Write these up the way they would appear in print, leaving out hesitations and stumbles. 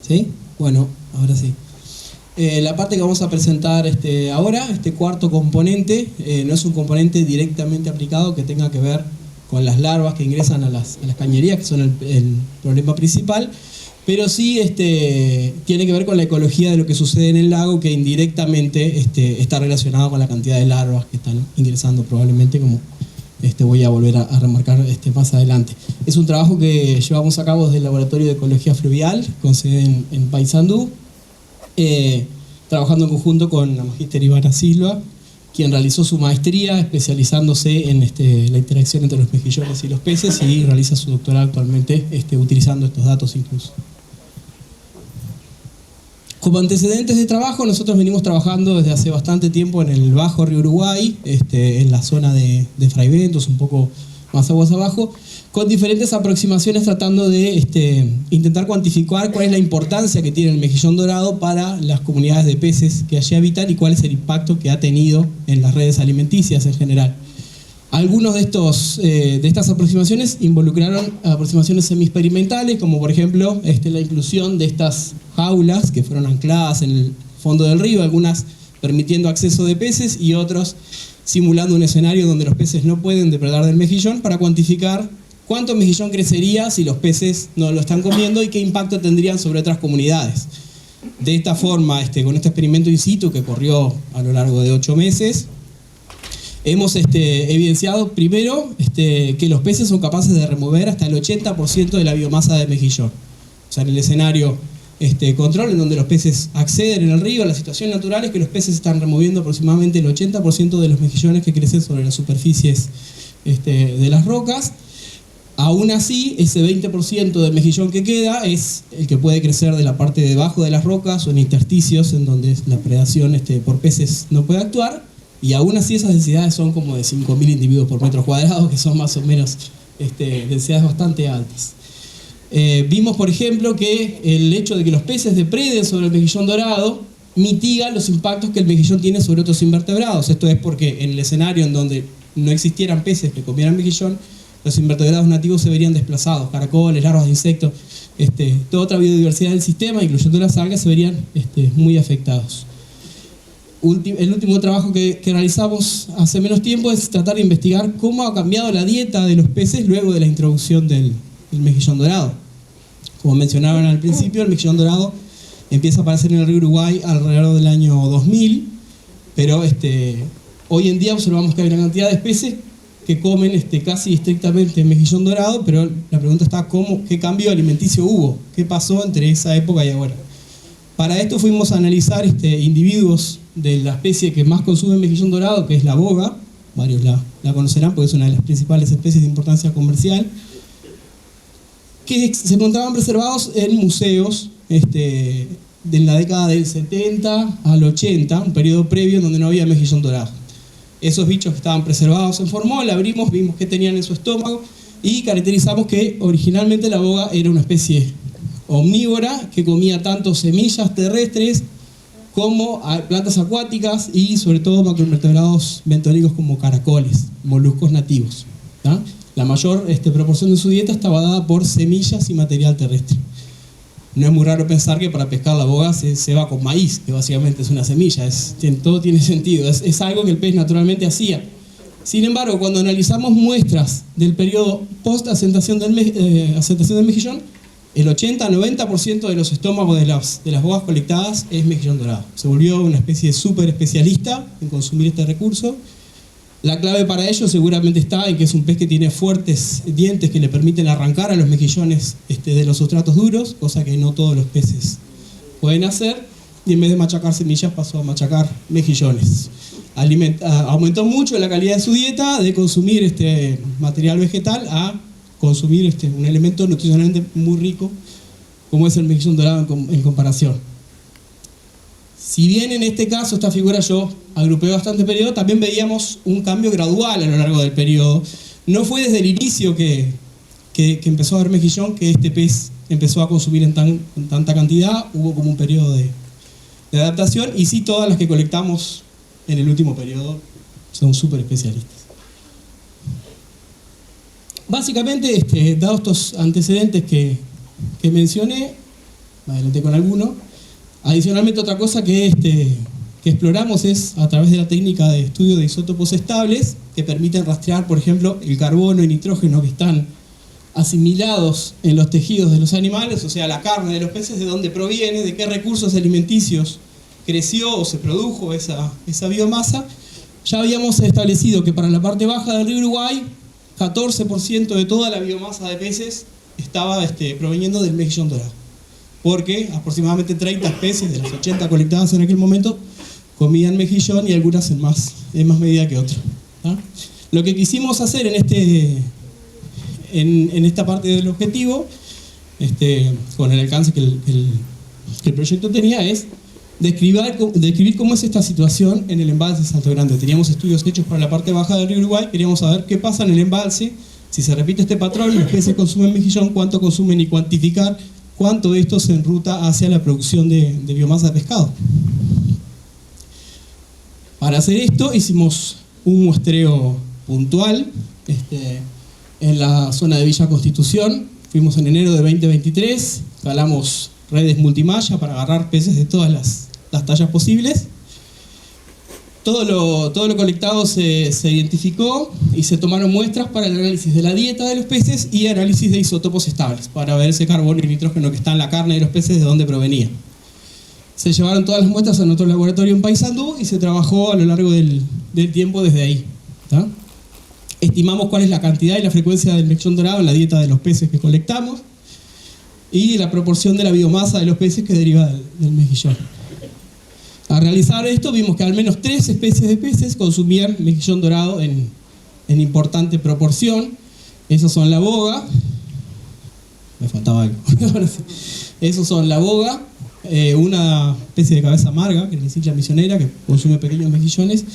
¿Sí? Bueno, ahora sí. La parte que vamos a presentar ahora, este cuarto componente, no es un componente directamente aplicado que tenga que ver con las larvas que ingresan a las cañerías, que son el problema principal, pero sí tiene que ver con la ecología de lo que sucede en el lago, que indirectamente está relacionado con la cantidad de larvas que están ingresando probablemente, como voy a volver a remarcar más adelante. Es un trabajo que llevamos a cabo desde el Laboratorio de Ecología Fluvial, con sede en Paysandú, trabajando en conjunto con la magíster Ivana Silva, quien realizó su maestría especializándose en la interacción entre los mejillones y los peces, y realiza su doctorado actualmente utilizando estos datos incluso. Como antecedentes de trabajo, nosotros venimos trabajando desde hace bastante tiempo en el Bajo Río Uruguay, en la zona de Fray Bentos, un poco más aguas abajo, con diferentes aproximaciones tratando de intentar cuantificar cuál es la importancia que tiene el mejillón dorado para las comunidades de peces que allí habitan y cuál es el impacto que ha tenido en las redes alimenticias en general. Algunos de estas aproximaciones involucraron aproximaciones semi-experimentales, como por ejemplo la inclusión de estas jaulas que fueron ancladas en el fondo del río, algunas permitiendo acceso de peces y otros simulando un escenario donde los peces no pueden depredar del mejillón, para cuantificar cuánto mejillón crecería si los peces no lo están comiendo y qué impacto tendrían sobre otras comunidades. De esta forma, con este experimento in situ que corrió a lo largo de 8 meses, hemos evidenciado primero que los peces son capaces de remover hasta el 80% de la biomasa de mejillón. O sea, en el escenario control, en donde los peces acceden en el río, la situación natural es que los peces están removiendo aproximadamente el 80% de los mejillones que crecen sobre las superficies de las rocas. Aún así, ese 20% del mejillón que queda es el que puede crecer de la parte de debajo de las rocas o en intersticios en donde la predación por peces no puede actuar, y aún así esas densidades son como de 5.000 individuos por metro cuadrado, que son más o menos densidades bastante altas. Vimos, por ejemplo, que el hecho de que los peces depreden sobre el mejillón dorado mitiga los impactos que el mejillón tiene sobre otros invertebrados. Esto es porque en el escenario en donde no existieran peces que comieran mejillón, los invertebrados nativos se verían desplazados, caracoles, larvas de insectos, toda otra biodiversidad del sistema, incluyendo las algas, se verían muy afectados. El último trabajo que realizamos hace menos tiempo es tratar de investigar cómo ha cambiado la dieta de los peces luego de la introducción del mejillón dorado. Como mencionaban al principio, el mejillón dorado empieza a aparecer en el río Uruguay alrededor del año 2000, pero hoy en día observamos que hay una cantidad de especies que comen casi estrictamente mejillón dorado, pero la pregunta está ¿qué cambio alimenticio hubo? ¿Qué pasó entre esa época y ahora? Para esto fuimos a analizar individuos de la especie que más consume mejillón dorado, que es la boga. Varios la conocerán porque es una de las principales especies de importancia comercial, que se encontraban preservados en museos de la década del 70 al 80, un periodo previo en donde no había mejillón dorado. Esos bichos que estaban preservados en formol, abrimos, vimos qué tenían en su estómago y caracterizamos que originalmente la boga era una especie omnívora que comía tanto semillas terrestres como plantas acuáticas y sobre todo macroinvertebrados bentónicos como caracoles, moluscos nativos. ¿tá? La mayor proporción de su dieta estaba dada por semillas y material terrestre. No es muy raro pensar que para pescar la boga se va con maíz, que básicamente es una semilla, todo tiene sentido, es algo que el pez naturalmente hacía. Sin embargo, cuando analizamos muestras del periodo post-asentación del mejillón, el 80-90% de los estómagos de las bogas colectadas es mejillón dorado. Se volvió una especie súper especialista en consumir este recurso. La clave para ello seguramente está en que es un pez que tiene fuertes dientes que le permiten arrancar a los mejillones de los sustratos duros, cosa que no todos los peces pueden hacer, y en vez de machacar semillas pasó a machacar mejillones. Aumentó mucho la calidad de su dieta, de consumir material vegetal a consumir un elemento nutricionalmente muy rico como es el mejillón dorado en comparación. Si bien en este caso, esta figura yo agrupé bastante periodo, también veíamos un cambio gradual a lo largo del periodo. No fue desde el inicio que empezó a haber mejillón que este pez empezó a consumir en tanta cantidad, hubo como un periodo de adaptación, y sí, todas las que colectamos en el último periodo son súper especialistas. Básicamente, dados estos antecedentes que mencioné, me adelanté con alguno. Adicionalmente, otra cosa que exploramos es a través de la técnica de estudio de isótopos estables que permiten rastrear, por ejemplo, el carbono y nitrógeno que están asimilados en los tejidos de los animales, o sea, la carne de los peces, de dónde proviene, de qué recursos alimenticios creció o se produjo esa biomasa. Ya habíamos establecido que para la parte baja del río Uruguay, 14% de toda la biomasa de peces estaba proveniendo del mejillón dorado, porque aproximadamente 30 especies de las 80 colectadas en aquel momento comían mejillón y algunas en más medida que otras. Lo que quisimos hacer en esta parte del objetivo, con el alcance que el proyecto tenía, es describir cómo es esta situación en el embalse Salto Grande. Teníamos estudios hechos para la parte baja del río Uruguay, queríamos saber qué pasa en el embalse, si se repite este patrón, los peces consumen mejillón, cuánto consumen y cuantificar cuánto de esto se enruta hacia la producción de biomasa de pescado. Para hacer esto hicimos un muestreo puntual en la zona de Villa Constitución. Fuimos en enero de 2023, calamos redes multimalla para agarrar peces de todas las tallas posibles. Todo lo colectado se identificó y se tomaron muestras para el análisis de la dieta de los peces y análisis de isótopos estables para ver ese carbono y nitrógeno que está en la carne de los peces, de dónde provenía. Se llevaron todas las muestras a nuestro laboratorio en Paysandú y se trabajó a lo largo del tiempo desde ahí. ¿Tá? Estimamos cuál es la cantidad y la frecuencia del mejillón dorado en la dieta de los peces que colectamos y la proporción de la biomasa de los peces que deriva del mejillón. Al realizar esto vimos que al menos 3 especies de peces consumían mejillón dorado en importante proporción. Esos son la boga, me faltaba algo. Esos son la boga, una especie de cabeza amarga, que es la cicla misionera, que consume pequeños mejillones,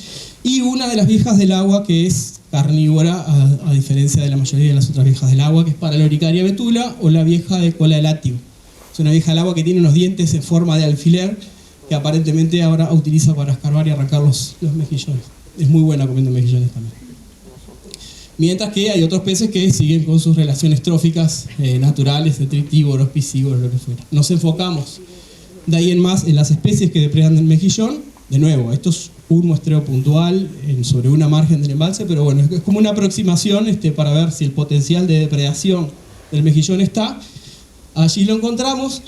y una de las viejas del agua que es carnívora, a diferencia de la mayoría de las otras viejas del agua, que es Paraloricaria betula, o la vieja de cola de látigo. Es una vieja del agua que tiene unos dientes en forma de alfiler, que aparentemente ahora utiliza para escarbar y arrancar los mejillones. Es muy buena comiendo mejillones también. Mientras que hay otros peces que siguen con sus relaciones tróficas naturales, detritívoros, piscívoros, lo que fuera. Nos enfocamos de ahí en más en las especies que depredan del mejillón. De nuevo, esto es un muestreo puntual sobre una margen del embalse, pero bueno, es como una aproximación para ver si el potencial de depredación del mejillón está. Allí lo encontramos.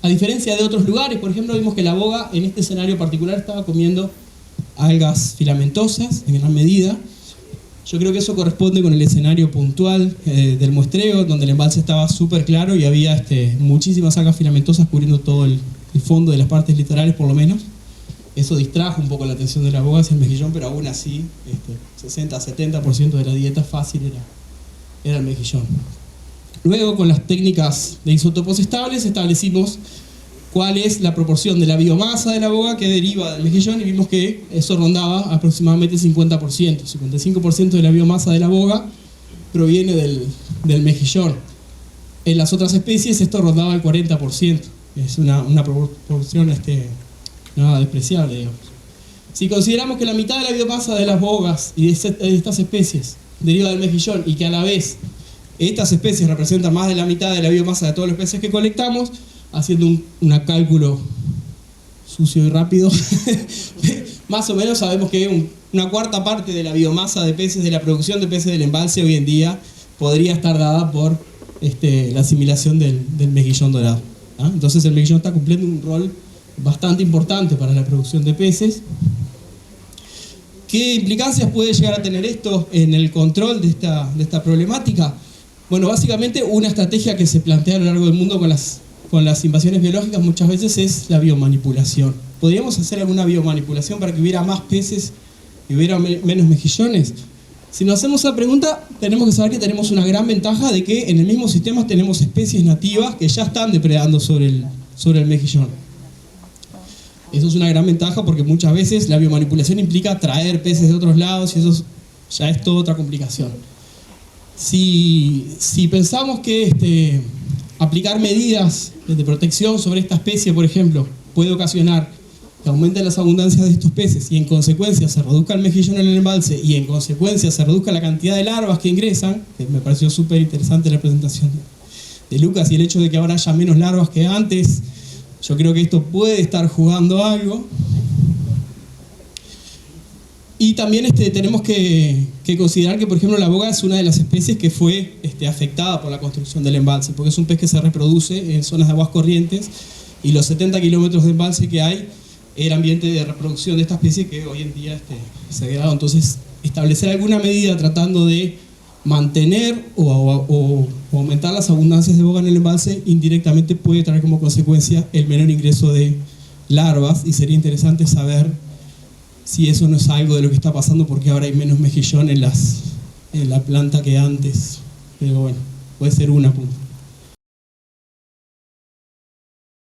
A diferencia de otros lugares, por ejemplo, vimos que la boga en este escenario particular estaba comiendo algas filamentosas en gran medida. Yo creo que eso corresponde con el escenario puntual del muestreo, donde el embalse estaba súper claro y había muchísimas algas filamentosas cubriendo todo el fondo de las partes litorales, por lo menos. Eso distrajo un poco la atención de la boga hacia el mejillón, pero aún así, 60-70% de la dieta fácil era el mejillón. Luego, con las técnicas de isótopos estables, establecimos cuál es la proporción de la biomasa de la boga que deriva del mejillón y vimos que eso rondaba aproximadamente 50%. 55% de la biomasa de la boga proviene del mejillón. En las otras especies esto rondaba el 40%. Es una proporción nada despreciable, digamos. Si consideramos que la mitad de la biomasa de las bogas y de estas especies deriva del mejillón y que a la vez estas especies representan más de la mitad de la biomasa de todos los peces que colectamos, haciendo un cálculo sucio y rápido, más o menos sabemos que una cuarta parte de la biomasa de peces, de la producción de peces del embalse hoy en día, podría estar dada por la asimilación del mejillón dorado. Entonces el mejillón está cumpliendo un rol bastante importante para la producción de peces. ¿Qué implicancias puede llegar a tener esto en el control de esta problemática? Bueno, básicamente una estrategia que se plantea a lo largo del mundo con las invasiones biológicas muchas veces es la biomanipulación. ¿Podríamos hacer alguna biomanipulación para que hubiera más peces y hubiera menos mejillones? Si nos hacemos esa pregunta, tenemos que saber que tenemos una gran ventaja de que en el mismo sistema tenemos especies nativas que ya están depredando sobre el mejillón. Eso es una gran ventaja porque muchas veces la biomanipulación implica traer peces de otros lados y eso ya es toda otra complicación. Si pensamos que aplicar medidas de protección sobre esta especie, por ejemplo, puede ocasionar que aumenten las abundancias de estos peces y en consecuencia se reduzca el mejillón en el embalse y en consecuencia se reduzca la cantidad de larvas que ingresan, que me pareció súper interesante la presentación Lucas y el hecho de que ahora haya menos larvas que antes, yo creo que esto puede estar jugando algo. Y también tenemos que considerar que, por ejemplo, la boga es una de las especies que fue afectada por la construcción del embalse, porque es un pez que se reproduce en zonas de aguas corrientes, y los 70 kilómetros de embalse que hay era ambiente de reproducción de esta especie que hoy en día se ha degradado. Entonces, establecer alguna medida tratando de mantener o aumentar las abundancias de boga en el embalse indirectamente puede traer como consecuencia el menor ingreso de larvas, y sería interesante saber si eso no es algo de lo que está pasando, porque ahora hay menos mejillón en la planta que antes. Pero bueno, puede ser una punta.